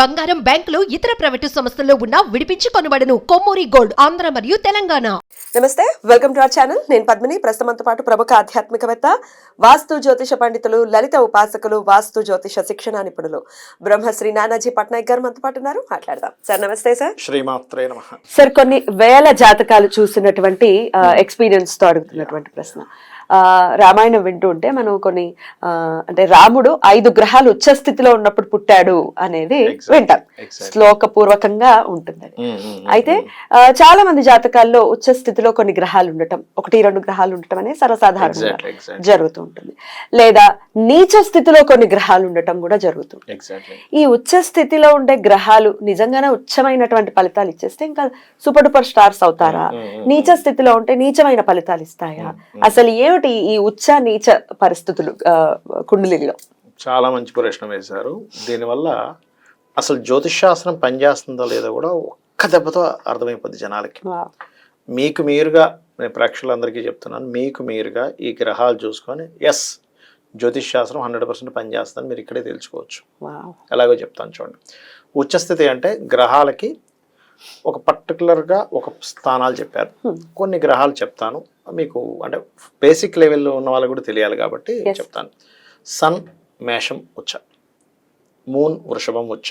బంగారం, బ్యాంకులు, ఇతర ప్రైవేటు సంస్థల్లో ఉన్న విడిపించి కొనబడను. కొమ్మూరి గోల్డ్, ఆంధ్ర మరియు తెలంగాణ. నమస్తే, వెల్కమ్ టు అవర్ ఛానల్. నేను పద్మిని. ప్రస్తుతంతో పాటు ప్రముఖ ఆధ్యాత్మికవేత్త, వాస్తు జ్యోతిష పండితులు, లలిత ఉపాసకులు, వాస్తు జ్యోతిష శిక్షణ నిపుణులు బ్రహ్మశ్రీ నానాజీ పట్నాయక్ గారు మనతో పాటు ఉన్నారు. మాట్లాడదాం. సార్ నమస్తే. సార్ శ్రీమాత్రే నమః. సార్, కొన్ని వేల జాతకాలు చూసినటువంటి ఎక్స్పీరియన్స్ తో అడుగుతున్నటువంటి ప్రశ్న. రామాయణం వింటూ ఉంటే మనం కొన్ని అంటే రాముడు 5 గ్రహాలు ఉచ్చ స్థితిలో ఉన్నప్పుడు పుట్టాడు అనేది వింటాం. శ్లోక పూర్వకంగా ఉంటుంది. అయితే చాలా మంది జాతకాల్లో ఉచ్చ స్థితిలో కొన్ని గ్రహాలు ఉండటం, 1-2 గ్రహాలు ఉండటం అనేది సర్వసాధారణంగా జరుగుతూ ఉంటుంది. లేదా నీచ స్థితిలో కొన్ని గ్రహాలు ఉండటం కూడా జరుగుతుంది. ఈ ఉచ్చ స్థితిలో ఉండే గ్రహాలు నిజంగానే ఉచ్చమైనటువంటి ఫలితాలు ఇచ్చేస్తే ఇంకా సూపర్ డూపర్ స్టార్స్ అవుతారా? నీచ స్థితిలో ఉంటే నీచమైన ఫలితాలు ఇస్తాయా? అసలు ఏమిటి ఈ ఉచ్చ నీచ పరిస్థితులు కుండలిలో? చాలా మంచి ప్రశ్న వేశారు. దీనివల్ల అసలు జ్యోతిష్ శాస్త్రం పనిచేస్తుందో లేదో కూడా ఒక్క దెబ్బతో అర్థమైపోద్ది జనాలకి. మీకు మీరుగా, నేను ప్రేక్షకులందరికీ చెప్తున్నాను, మీకు మీరుగా ఈ గ్రహాలు చూసుకొని ఎస్ జ్యోతిష్ శాస్త్రం 100% పనిచేస్తుందని మీరు ఇక్కడే తెలుసుకోవచ్చు. ఎలాగో చెప్తాను చూడండి. ఉచ్చస్థితి అంటే గ్రహాలకి ఒక పర్టికులర్గా ఒక స్థానాలు చెప్పారు. కొన్ని గ్రహాలు చెప్తాను మీకు, అంటే బేసిక్ లెవెల్లో ఉన్న వాళ్ళకి కూడా తెలియాలి కాబట్టి చెప్తాను. సన్ మేషం ఉచ్చ, మూన్ వృషభం ఉచ్చ,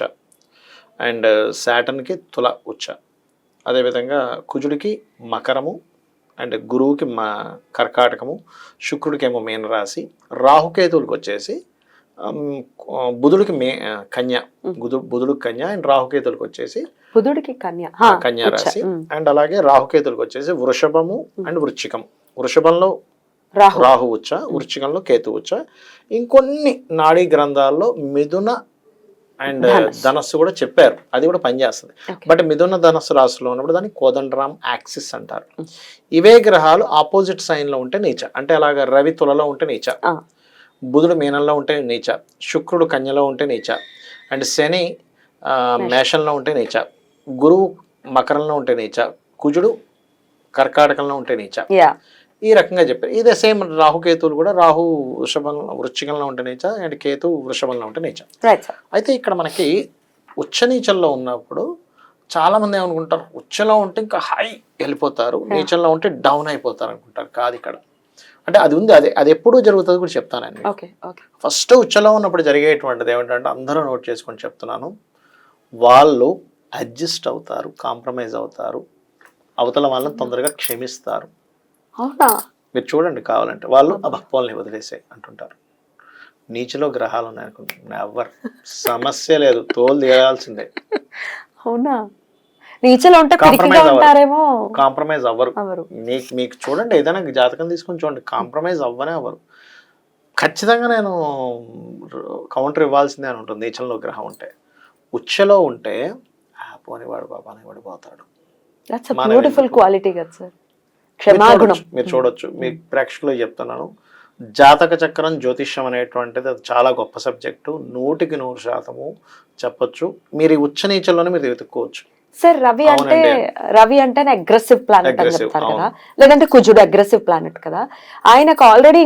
అండ్ శాటర్న్కి తుల ఉచ్చ, అదేవిధంగా కుజుడికి మకరము, అండ్ గురువుకి కర్కాటకము, శుక్రుడికేమో మీనరాశి, రాహుకేతువులకు వచ్చేసి బుధుడికి కన్య, బుధుడికి కన్య, అండ్ రాహుకేతులకు వచ్చేసి బుధుడికి కన్యా రాశి, అండ్ అలాగే రాహుకేతులకు వచ్చేసి వృషభము అండ్ వృశ్చికం. వృషభంలో రాహు ఉచ్చ, వృశ్చికంలో కేతు ఉచ్చ. ఇంకొన్ని నాడీ గ్రంథాల్లో మిథున అండ్ ధనస్సు కూడా చెప్పారు, అది కూడా పనిచేస్తుంది. బట్ మిథున ధనస్సు రాశిలో ఉన్నప్పుడు దాన్ని కోదండరామ్ యాక్సిస్ అంటారు. ఇవే గ్రహాలు ఆపోజిట్ సైన్ లో ఉంటే నీచ, అంటే అలాగా రవి తులలో ఉంటే నీచ, బుధుడు మీనంలో ఉంటే నీచ, శుక్రుడు కన్యలో ఉంటే నీచ, అండ్ శని మేషంలో ఉంటే నీచ, గురువు మకరంలో ఉంటే నీచ, కుజుడు కర్కాటకంలో ఉంటే నీచ. ఈ రకంగా చెప్పారు. ఇదే సేమ్ రాహుకేతువులు కూడా, రాహు వృశ్చికంలో ఉంటే నీచ, అండ్ కేతు వృషభంలో ఉంటే నీచ. అయితే ఇక్కడ మనకి ఉచ్చ నీచంలో ఉన్నప్పుడు చాలా మంది ఏమనుకుంటారు, ఉచ్చలో ఉంటే ఇంకా హై వెళ్ళిపోతారు, నీచంలో ఉంటే డౌన్ అయిపోతారు అనుకుంటారు. కాదు ఇక్కడ, అంటే అది ఉంది, అది ఎప్పుడూ జరుగుతుంది కూడా చెప్తానండి. ఫస్ట్ ఉచ్చలో ఉన్నప్పుడు జరిగేటువంటిది ఏమిటంటే, అందరూ నోట్ చేసుకొని చెప్తున్నాను, వాళ్ళు అడ్జస్ట్ అవుతారు, కాంప్రమైజ్ అవుతారు, అవతల వాళ్ళని తొందరగా క్షమిస్తారు. మీరు చూడండి కావాలంటే, వాళ్ళు అభక్వాల్ని వదిలేసాయి అంటుంటారు. నీచలో గ్రహాలు ఉన్నాయనుకుంటున్నారు, ఎవరు సమస్య లేదు, తోలు తీయాల్సిందే. అవునా? నీచలో ఉంటే కాంప్రమైజ్ అవ్వరు. మీకు చూడండి, ఏదైనా జాతకం తీసుకొని చూడండి, కాంప్రమైజ్ అవ్వనే అవ్వరు. ఖచ్చితంగా నేను కౌంటర్ ఇవ్వాల్సిందే అని ఉంటుంది. నీచంలో గ్రహం ఉంటే, ఉచ్చలో ఉంటే పోనివాడు బాబాని పడిపోతాడు. మీరు చూడొచ్చు. మీ ప్రేక్షకులు చెప్తున్నాను, జాతక చక్రం జ్యోతిష్యం అనేటువంటిది అది చాలా గొప్ప సబ్జెక్టు. 100% చెప్పొచ్చు. మీరు ఈ ఉచ్చ నీచంలోనే మీరు వెతుక్కోవచ్చు. సార్, రవి అంటే అగ్రెసివ్ ప్లానెట్ అని చెప్తారు కదా, లేదంటే కుజుడు అగ్రెసివ్ ప్లానెట్ కదా, ఆయనకు ఆల్రెడీ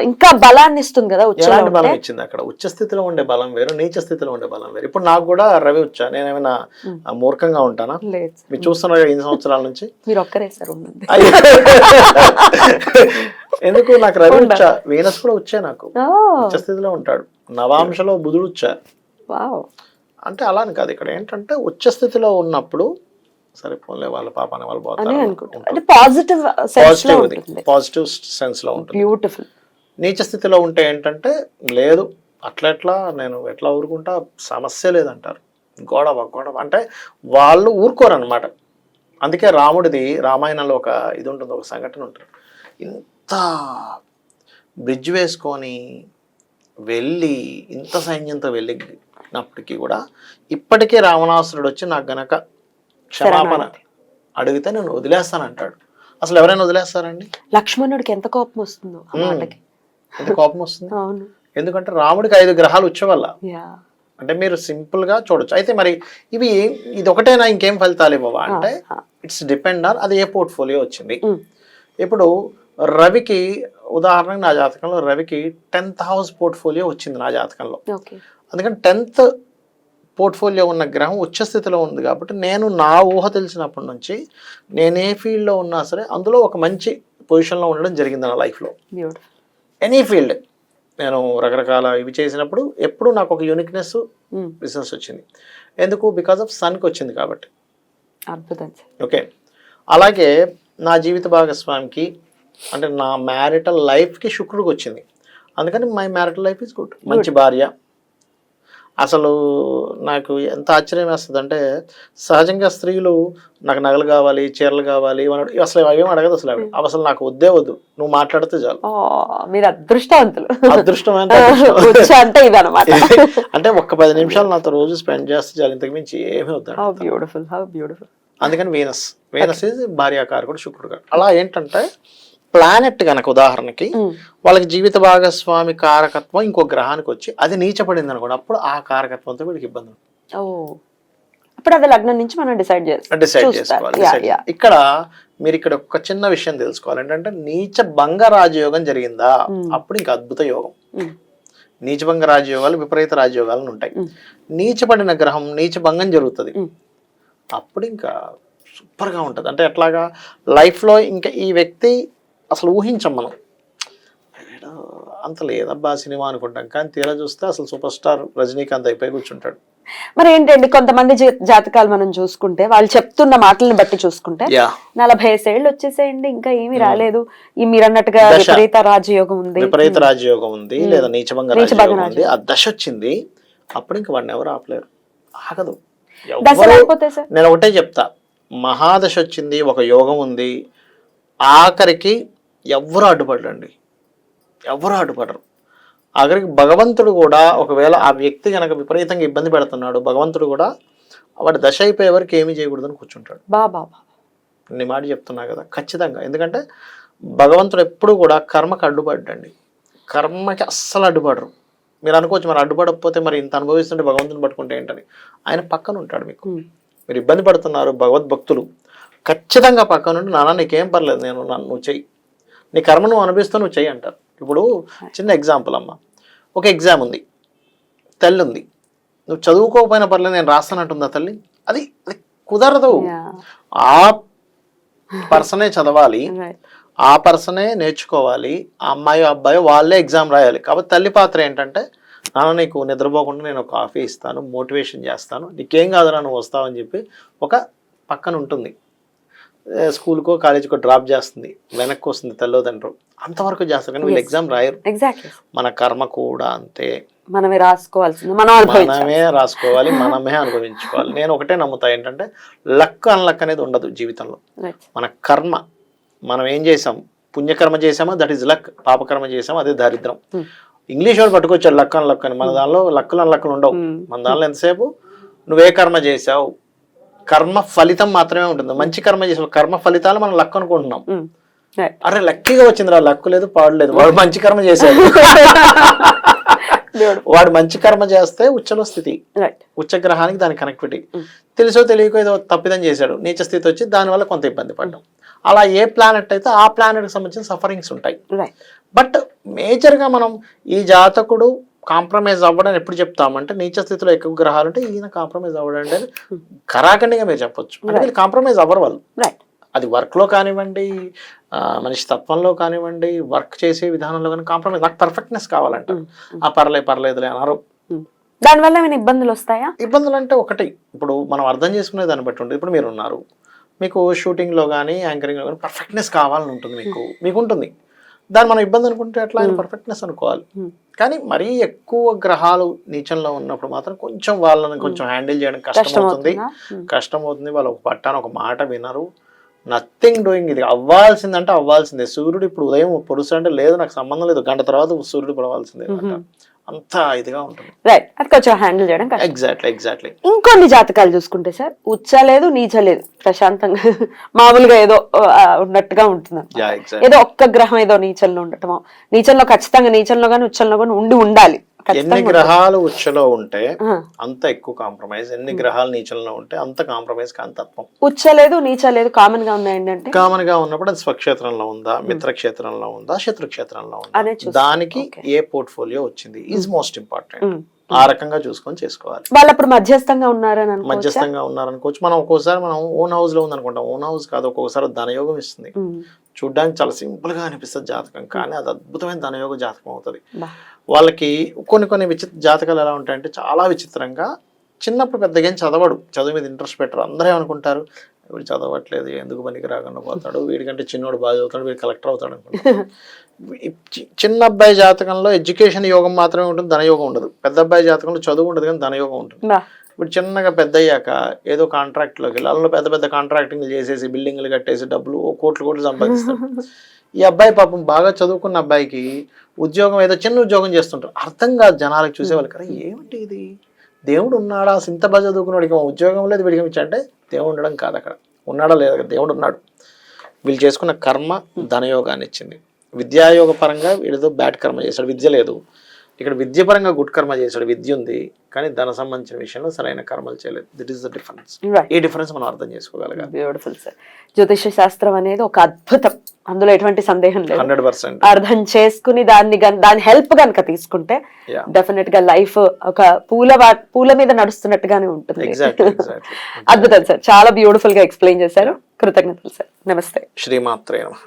ఇంకా బలాన్ని ఇస్తుంది కదా. ఎలాంటి బలం ఇచ్చింది అక్కడ? ఉచ్చ స్థితిలో ఉండే బలం వేరు, నీచ స్థితిలో ఉండే బలం వేరు. ఇప్పుడు నాకు కూడా రవి ఉచ్చ, నేనేమైనా మూర్ఖంగా ఉంటానా? మీరు చూస్తున్నారు 5 సంవత్సరాల నుంచి. మీరు ఒక్కరే సార్. ఎందుకు? నాకు రవి ఉచ్చ, వీనస్ కూడా వచ్చా, నాకు ఉచ్చ స్థితిలో ఉంటాడు. నవాంశలో బుధుడు ఉచ్చ. అంటే అలా అని కాదు, ఇక్కడ ఏంటంటే ఉచ్చ స్థితిలో ఉన్నప్పుడు సరిపోలే, వాళ్ళ పాపాన్ని వాళ్ళు పోతారు, పాజిటివ్ సెన్స్ లో ఉంటుంది. బ్యూటిఫుల్. నీచ స్థితిలో ఉంటే ఏంటంటే, లేదు అట్లా నేను ఎట్లా ఊరుకుంటా, సమస్య లేదంటారు. గొడవ అంటే వాళ్ళు ఊరుకోరు అనమాట. అందుకే రాముడిది రామాయణంలో ఒక ఇది ఉంటుంది, ఒక సంఘటన ఉంటుంది. ఇంత బ్రిడ్జ్ వేసుకొని వెళ్ళి, ఇంత సైన్యంతో వెళ్ళినప్పటికీ కూడా ఇప్పటికే రావణాసురుడు వచ్చి నాకు గనక క్షమాపణ అడిగితే నేను వదిలేస్తానంటాడు. అసలు ఎవరైనా వదిలేస్తారండి? లక్ష్మణుడికి ఎంత కోపం వస్తుందో, ఎంత కోపం వస్తుంది. ఎందుకంటే రాముడికి 5 గ్రహాలు ఉచ్చ వల్ల. అంటే మీరు సింపుల్ గా చూడొచ్చు. అయితే మరి ఇది ఒకటేనా, ఇంకేం ఫలితాలు ఇవ్వవా అంటే, ఇట్స్ డిపెండ్ ఆన్ అది ఏ పోర్ట్ఫోలియో వచ్చింది. ఇప్పుడు రవికి ఉదాహరణకు నా జాతకంలో రవికి 10th హౌస్ పోర్ట్ఫోలియో వచ్చింది నా జాతకంలో. అందుకని 10th పోర్ట్ఫోలియో ఉన్న గ్రహం ఉచ్చ స్థితిలో ఉంది కాబట్టి నేను నా ఊహ తెలిసినప్పటి నుంచి నేను ఏ ఫీల్డ్లో ఉన్నా సరే అందులో ఒక మంచి పొజిషన్లో ఉండడం జరిగింది నా లైఫ్లో. బ్యూటిఫుల్. ఎనీ ఫీల్డ్ నేను రకరకాల ఇవి చేసినప్పుడు ఎప్పుడు నాకు ఒక యూనిక్నెస్ బిజినెస్ వచ్చింది. ఎందుకు? బికాస్ ఆఫ్ సన్కి వచ్చింది కాబట్టి. అద్భుతం. ఓకే. అలాగే నా జీవిత భాగస్వామికి అంటే నా మ్యారిటల్ లైఫ్కి శుక్రుడికి వచ్చింది. అందుకని my marital life is good. మంచి భార్య. అసలు నాకు ఎంత ఆశ్చర్యం వేస్తుంది అంటే సహజంగా స్త్రీలు నాకు నగలు కావాలి, చీరలు కావాలి అసలు అవేం అడగదు. అసలు నాకు వద్దే వద్దు, నువ్వు మాట్లాడితే చాలు. మీరు అదృష్టవంతులు. అదృష్టమైన అంటే ఇదన్నమాట. అంటే ఒక్క 10 నిమిషాలు నాతో రోజు స్పెండ్ చేస్తే చాలు, ఇంతకు మించి ఏమీ వద్దు. బ్యూటిఫుల్. అందుకని వీనస్ ఈజ్ భార్యాకారకుడు, శుక్రుడు గారు. అలా ఏంటంటే ప్లానెట్ కనుక ఉదాహరణకి వాళ్ళకి జీవిత భాగస్వామి కారకత్వం ఇంకో గ్రహానికి వచ్చి అది నీచపడింది అనుకోండి, అప్పుడు ఆ కారకత్వంతో వీడికి ఇబ్బంది. అప్పుడు అది లగ్నం నుంచి మనం డిసైడ్ చేసుకోవాలి. ఇక్కడ మీరు ఇక్కడ ఒక చిన్న విషయం తెలుసుకోవాలి ఏంటంటే నీచ భంగ రాజయోగం జరిగిందా, అప్పుడు ఇంకా అద్భుత యోగం. నీచభంగ రాజయోగాలు, విపరీత రాజయోగాలు ఉంటాయి. నీచపడిన గ్రహం నీచ భంగం జరుగుతుంది, అప్పుడు ఇంకా సూపర్గా ఉంటుంది. అంటే ఎట్లాగా లైఫ్లో ఇంకా ఈ వ్యక్తి అసలు ఊహించం మనం, అంత లేదబ్బా సినిమా అనుకుంటాం, కానీ తీరా చూస్తే అసలు సూపర్ స్టార్ రజనీకాంత్ అయిపోయి కూర్చుంటాడు. మరి ఏంటండి కొంతమంది జాతకాలు మనం చూసుకుంటే వాళ్ళు చెప్తున్న మాటలను బట్టి చూసుకుంటే 45 ఏళ్ళు వచ్చేసేయండి ఇంకా ఏమీ రాలేదు, ఈ మీరు అన్నట్టుగా విపరీత రాజయోగం ఉంది, లేదా నీచభంగ రాజయోగం ఉంది, ఆ దశ వచ్చింది, అప్పుడు ఇంక వాడిని ఎవరు ఆపలేరు, ఆగదు. నేను ఒకటే చెప్తా, మహాదశ వచ్చింది, ఒక యోగం ఉంది, ఆఖరికి ఎవరు అడ్డుపడరండి, ఎవరు అడ్డుపడరు. ఆఖరికి భగవంతుడు కూడా ఒకవేళ ఆ వ్యక్తి కనుక విపరీతంగా ఇబ్బంది పెడుతున్నాడు, భగవంతుడు కూడా వాడి దశ అయిపోయే వరకు ఏమీ చేయకూడదని కూర్చుంటాడు. నీ మాట చెప్తున్నా కదా, ఖచ్చితంగా. ఎందుకంటే భగవంతుడు ఎప్పుడు కూడా కర్మకి అడ్డుపడ్డండి, కర్మకి అస్సలు అడ్డుపడరు. మీరు అనుకోవచ్చు మరి అడ్డుపడకపోతే మరి ఇంత అనుభవిస్తుంటే భగవంతుని పట్టుకుంటే ఏంటని, ఆయన పక్కన ఉంటాడు. మీకు మీరు ఇబ్బంది పడుతున్నారు, భగవద్భక్తులు ఖచ్చితంగా పక్కన నుండి నాన్న నీకేం పర్లేదు, నువ్వు చెయ్యి, నీ కర్మ నువ్వు అనిపిస్తూ నువ్వు చెయ్యి అంటారు. ఇప్పుడు చిన్న ఎగ్జాంపుల్ అమ్మ, ఒక ఎగ్జామ్ ఉంది, తల్లి ఉంది, నువ్వు చదువుకోకపోయినా పర్లేదు నేను రాస్తానంటుందా తల్లి? అది కుదరదు. ఆ పర్సనే చదవాలి, ఆ పర్సనే నేర్చుకోవాలి, ఆ అమ్మాయి అబ్బాయి వాళ్ళే ఎగ్జామ్ రాయాలి. కాబట్టి తల్లి పాత్ర ఏంటంటే నాన్న నీకు నిద్రపోకుండా నేను ఒక కాఫీ ఇస్తాను, మోటివేషన్ చేస్తాను, నీకేం కాదురా నువ్వు వస్తావని చెప్పి ఒక పక్కన ఉంటుంది. స్కూల్కో కాలేజీకో డ్రాప్ చేస్తుంది, వెనక్కి వస్తుంది తల్లిదండ్రులు, అంతవరకు చేస్తారు, కానీ వీళ్ళు ఎగ్జామ్ రాయరు. మన కర్మ కూడా అంతే, మనమే రాసుకోవాలి, మనమే అనుభవించుకోవాలి. నేను ఒకటే నమ్ముతా ఏంటంటే లక్ అన్లక్ అనేది ఉండదు జీవితంలో. మన కర్మ, మనం ఏం చేసాం, పుణ్యకర్మ చేసామా దట్ ఈస్ లక్, పాపకర్మ చేసామా అదే దారిద్రం. ఇంగ్లీష్ వాడు పట్టుకొచ్చాడు లక్ అన్లక్ అని, మన దానిలో లక్కులు అన్లక్కులు ఉండవు. మన దానిలో ఎంతసేపు నువ్వే కర్మ చేసావు, కర్మ ఫలితం మాత్రమే ఉంటుంది. మంచి కర్మ చేసావు, కర్మ ఫలితాలు మనం లక్ అనుకుంటున్నాం. అరే లక్కీగా వచ్చిందిరా, లక్కు లేదు పాడలేదు, వాడు మంచి కర్మ చేశాడు. వాడు మంచి కర్మ చేస్తే ఉచ్చలో స్థితి, ఉచ్చగ్రహానికి దాని కనెక్టివిటీ, తెలుసో తెలియకో ఏదో తప్పిదం చేశాడు, నీచ స్థితి వచ్చి దానివల్ల కొంత ఇబ్బంది పడ్డాం. అలా ఏ ప్లానెట్ అయితే ఆ ప్లానెట్కి సంబంధించిన సఫరింగ్స్ ఉంటాయి. బట్ మేజర్గా మనం ఈ జాతకుడు కాంప్రమైజ్ అవ్వడం ఎప్పుడు చెప్తామంటే, నీచ స్థితిలో ఎక్కువ గ్రహాలు ఉంటే ఈయన కాంప్రమైజ్ అవ్వడం అంటే కరాఖండిగా మీరు చెప్పొచ్చు. అంటే వీళ్ళు కాంప్రమైజ్ అవ్వరు వాళ్ళు. అది వర్క్లో కానివ్వండి, మనిషి తత్వంలో కానివ్వండి, వర్క్ చేసే విధానంలో కానీ కాంప్రమైజ్, నాకు పర్ఫెక్ట్నెస్ కావాలంట, ఆ పర్లేదులే అన్నారు. దానివల్ల ఏమైనా ఇబ్బందులు వస్తాయా? ఇబ్బందులు అంటే ఒకటి, ఇప్పుడు మనం అర్థం చేసుకునే దాన్ని బట్టి ఉంటుంది. ఇప్పుడు మీరు ఉన్నారు, మీకు షూటింగ్లో కానీ యాంకరింగ్లో కానీ పర్ఫెక్ట్నెస్ కావాలని ఉంటుంది, మీకు ఉంటుంది. దాన్ని మనం ఇబ్బంది అనుకుంటే ఎట్లా, ఆయన పర్ఫెక్ట్నెస్ అనుకోవాలి. కానీ మరీ ఎక్కువ గ్రహాలు నీచంలో ఉన్నప్పుడు మాత్రం కొంచెం వాళ్ళని కొంచెం హ్యాండిల్ చేయడం కష్టం అవుతుంది. వాళ్ళు ఒక పట్టాను ఒక మాట వినరు, నథింగ్ డూయింగ్, ఇది అవ్వాల్సిందంటే అవ్వాల్సిందే. సూర్యుడు ఇప్పుడు ఉదయం పొడుస్తుంటే లేదు నాకు సంబంధం లేదు, గంట తర్వాత సూర్యుడు పొడవాల్సిందే, అంత ఇదిగా ఉంటుంది. రైట్, అది కొంచెం హ్యాండిల్ చేయడం ఎగ్జాక్ట్లీ. ఇంకొన్ని జాతకాలు చూసుకుంటే సార్ ఉచ్చ లేదు నీచ లేదు, ప్రశాంతంగా మామూలుగా ఏదో ఉన్నట్టుగా ఉంటుంది. ఏదో ఒక్క గ్రహం ఏదో నీచంలో ఉండటమో, నీచంలో ఖచ్చితంగా నీచంలో కానీ ఉచ్చంలో కానీ ఉండాలి. ఎన్ని గ్రహాలు ఉచ్చలో ఉంటే అంత ఎక్కువ కాంప్రమైజ్, ఎన్ని గ్రహాలు నీచంలో ఉంటే అంత కాంప్రమైజ్ కాంతత్వం. ఉచ్చ లేదు నీచ లేదు కామన్ గా ఉన్నాయండి అంటే, కామన్ గా ఉన్నప్పుడు అది స్వక్షేత్రంలో ఉందా, మిత్రక్షేత్రంలో ఉందా, శత్రుక్షేత్రంలో ఉందా, దానికి ఏ పోర్ట్ఫోలియో వచ్చింది ఈజ్ మోస్ట్ ఇంపార్టెంట్. ఆ రకంగా చూసుకొని చేసుకోవాలి. వాళ్ళు అప్పుడు మధ్యస్థంగా ఉన్నారని అనుకోవచ్చా? మధ్యస్థంగా ఉన్నారనుకోవచ్చు. మనం ఒక్కోసారి మనం ఓన్ హౌస్ లో ఉందనుకుంటాం, ఓన్ హౌస్ కాదు, ఒక్కొక్కసారి ధనయోగం ఇస్తుంది. చూడ్డానికి చాలా సింపుల్ గా అనిపిస్తుంది జాతకం, కానీ అది అద్భుతమైన ధనయోగ జాతకం అవుతుంది. వాళ్ళకి కొన్ని విచిత్ర జాతకాలు ఎలా ఉంటాయంటే చాలా విచిత్రంగా, చిన్నప్పుడు పెద్దగా ఏం చదవడు, చదువు మీద ఇంట్రెస్ట్ పెట్టరు. అందరూ ఏమనుకుంటారు, వీడు చదవట్లేదు, ఎందుకు పనికి రాకుండా పోతాడు, వీడికంటే చిన్నోడు బాగా చదువుతాడు, వీడు కలెక్టర్ అవుతాడు అనుకుంటారు. చిన్న అబ్బాయి జాతకంలో ఎడ్యుకేషన్ యోగం మాత్రమే ఉంటుంది, ధనయోగం ఉండదు. పెద్ద అబ్బాయి జాతకంలో చదువు ఉండదు కానీ ధనయోగం ఉంటుంది. ఇప్పుడు చిన్నగా పెద్ద అయ్యాక ఏదో కాంట్రాక్ట్లోకి వెళ్ళి అందులో పెద్ద పెద్ద కాంట్రాక్టింగ్ చేసేసి బిల్డింగ్లు కట్టేసి డబ్బులు కోట్లు సంపాదిస్తాడు. ఈ అబ్బాయి పాపం బాగా చదువుకున్న అబ్బాయికి ఉద్యోగం ఏదో చిన్న ఉద్యోగం చేస్తుంటారు, అర్థం కాదు జనాలకు చూసేవాళ్ళు. కదా ఏమిటి ఇది, దేవుడు ఉన్నాడా, ఇంత బాగా చదువుకున్నాడికి ఉద్యోగం లేదు వీడికి ఇచ్చంటే దేవుడు ఉండడం కాదు, అక్కడ ఉన్నాడా లేదా, దేవుడు ఉన్నాడు. వీళ్ళు చేసుకున్న కర్మ ధనయోగాన్ని ఇచ్చింది. విద్యాయోగ పరంగా వీడితో బ్యాడ్ కర్మ చేశాడు, విద్య లేదు. ఇక్కడ విద్య పరంగా గుడ్ కర్మ చేశాడు, విద్య ఉంది, కానీ ధన సంబంధించిన విషయంలో సరైన కర్మలు చేయలేదు. దిట్ ఈస్ ద డిఫరెన్స్. ఈ డిఫరెన్స్ మనం అర్థం చేసుకోగలగాలి. Beautiful sir. జ్యోతిష శాస్త్రం అనేది ఒక అద్భుతం, అందులో ఎటువంటి సందేహం లేదు. 100% అర్థం చేసుకుని దాని హెల్ప్ కనుక తీసుకుంటే డెఫినెట్ గా లైఫ్ ఒక పూల మీద నడుస్తున్నట్టుగానే ఉంటుంది. అద్భుతం సార్, చాలా బ్యూటిఫుల్ గా ఎక్స్ప్లెయిన్ చేశారు. కృతజ్ఞతలు సార్. నమస్తే. శ్రీమాత్రే నమః.